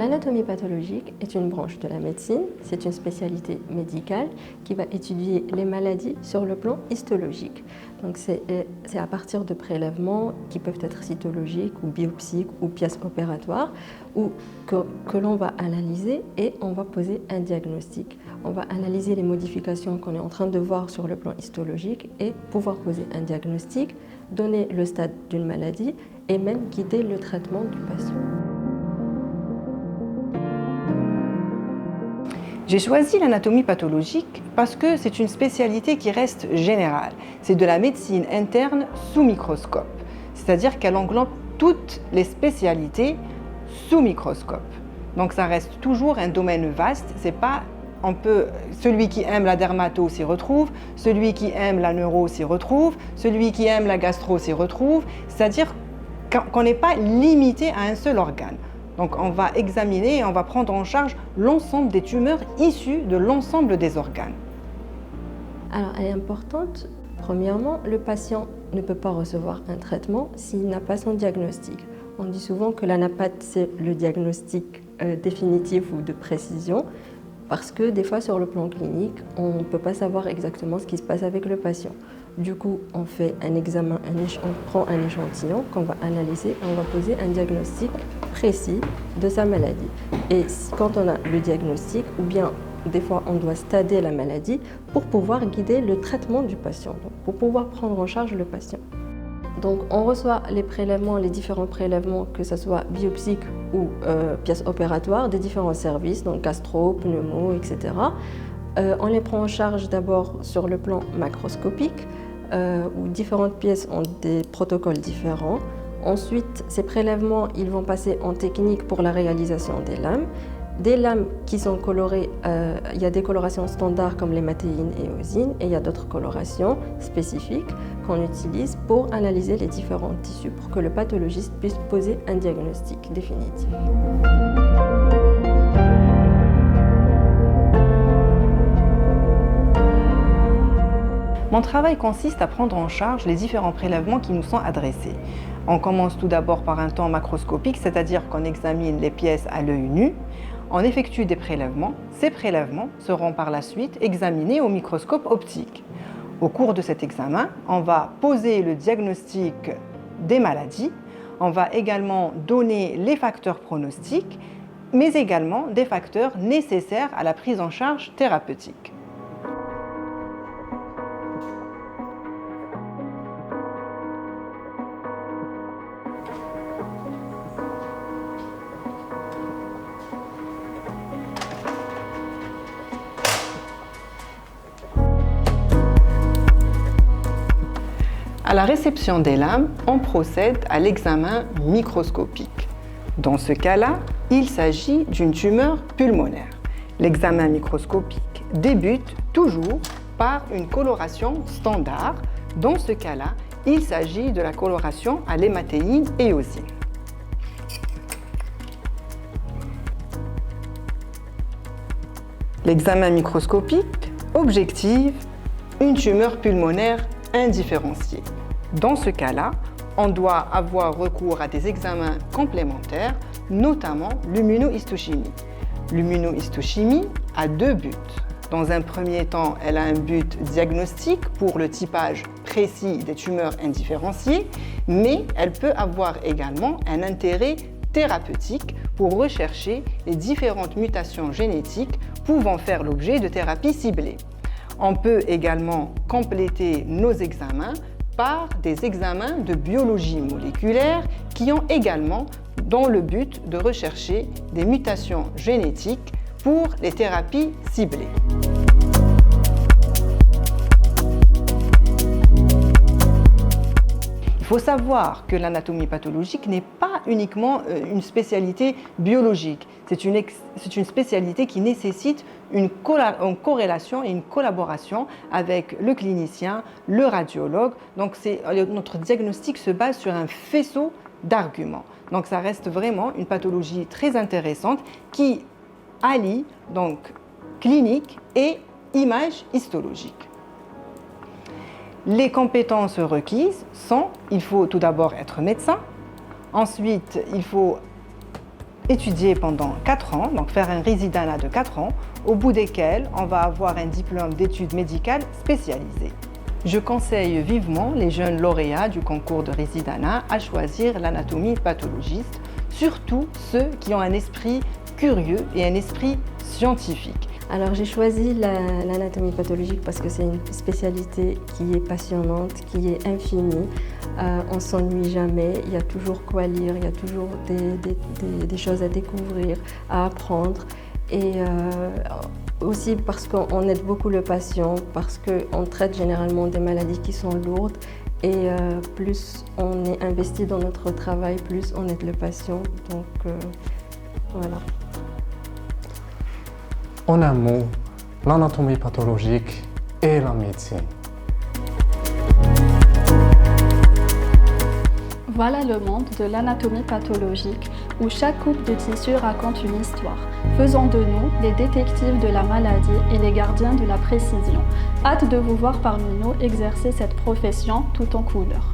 l'anatomie pathologique est une branche de la médecine, c'est une spécialité médicale qui va étudier les maladies sur le plan histologique. Donc c'est à partir de prélèvements qui peuvent être cytologiques ou biopsiques ou pièces opératoires que l'on va analyser et on va poser un diagnostic. On va analyser les modifications qu'on est en train de voir sur le plan histologique et pouvoir poser un diagnostic, donner le stade d'une maladie et même guider le traitement du patient. J'ai choisi l'anatomie pathologique parce que c'est une spécialité qui reste générale. C'est de la médecine interne sous microscope, c'est-à-dire qu'elle englobe toutes les spécialités sous microscope. Donc ça reste toujours un domaine vaste. C'est pas celui qui aime la dermato s'y retrouve, celui qui aime la neuro s'y retrouve, celui qui aime la gastro s'y retrouve. C'est-à-dire qu'on n'est pas limité à un seul organe. Donc on va examiner et on va prendre en charge l'ensemble des tumeurs issues de l'ensemble des organes. Alors elle est importante. Premièrement, le patient ne peut pas recevoir un traitement s'il n'a pas son diagnostic. On dit souvent que l'ANAPAT, c'est le diagnostic définitif ou de précision, parce que des fois sur le plan clinique, on ne peut pas savoir exactement ce qui se passe avec le patient. Du coup, on fait un examen, on prend un échantillon qu'on va analyser et on va poser un diagnostic précis de sa maladie. Et quand on a le diagnostic, ou bien des fois on doit stader la maladie pour pouvoir guider le traitement du patient, donc pour pouvoir prendre en charge le patient. Donc on reçoit les prélèvements, les différents prélèvements, que ce soit biopsiques ou pièces opératoires, des différents services, donc gastro, pneumo, etc. On les prend en charge d'abord sur le plan macroscopique, où différentes pièces ont des protocoles différents. Ensuite, ces prélèvements, ils vont passer en technique pour la réalisation des lames. Des lames qui sont colorées, il y a des colorations standards comme l'hématéine et éosine, et il y a d'autres colorations spécifiques qu'on utilise pour analyser les différents tissus pour que le pathologiste puisse poser un diagnostic définitif. Mon travail consiste à prendre en charge les différents prélèvements qui nous sont adressés. On commence tout d'abord par un temps macroscopique, c'est-à-dire qu'on examine les pièces à l'œil nu. On effectue des prélèvements. Ces prélèvements seront par la suite examinés au microscope optique. Au cours de cet examen, on va poser le diagnostic des maladies. On va également donner les facteurs pronostiques, mais également des facteurs nécessaires à la prise en charge thérapeutique. À la réception des lames, on procède à l'examen microscopique. Dans ce cas-là, il s'agit d'une tumeur pulmonaire. L'examen microscopique débute toujours par une coloration standard. Dans ce cas-là, il s'agit de la coloration à l'hématéine et éosine. L'examen microscopique objective une tumeur pulmonaire indifférenciée. Dans ce cas-là, on doit avoir recours à des examens complémentaires, notamment l'immunohistochimie. L'immunohistochimie a deux buts. Dans un premier temps, elle a un but diagnostique pour le typage précis des tumeurs indifférenciées, mais elle peut avoir également un intérêt thérapeutique pour rechercher les différentes mutations génétiques pouvant faire l'objet de thérapies ciblées. On peut également compléter nos examens par des examens de biologie moléculaire qui ont également dans le but de rechercher des mutations génétiques pour les thérapies ciblées. Il faut savoir que l'anatomie pathologique n'est pas uniquement une spécialité biologique. C'est une spécialité qui nécessite une corrélation et une collaboration avec le clinicien, le radiologue. Donc notre diagnostic se base sur un faisceau d'arguments. Donc ça reste vraiment une pathologie très intéressante qui allie donc clinique et image histologique. Les compétences requises sont, il faut tout d'abord être médecin, ensuite il faut étudier pendant 4 ans, donc faire un résidanat de 4 ans, au bout desquels on va avoir un diplôme d'études médicales spécialisées. Je conseille vivement les jeunes lauréats du concours de résidanat à choisir l'anatomie pathologiste, surtout ceux qui ont un esprit curieux et un esprit scientifique. Alors j'ai choisi l'anatomie pathologique parce que c'est une spécialité qui est passionnante, qui est infinie. On ne s'ennuie jamais, il y a toujours quoi lire, il y a toujours des choses à découvrir, à apprendre. Et aussi parce qu'on aide beaucoup le patient, parce qu'on traite généralement des maladies qui sont lourdes. Et plus on est investi dans notre travail, plus on aide le patient. Donc voilà. En un mot, l'anatomie pathologique et la médecine. Voilà le monde de l'anatomie pathologique où chaque coupe de tissu raconte une histoire, faisant de nous les détectives de la maladie et les gardiens de la précision. Hâte de vous voir parmi nous exercer cette profession tout en couleur.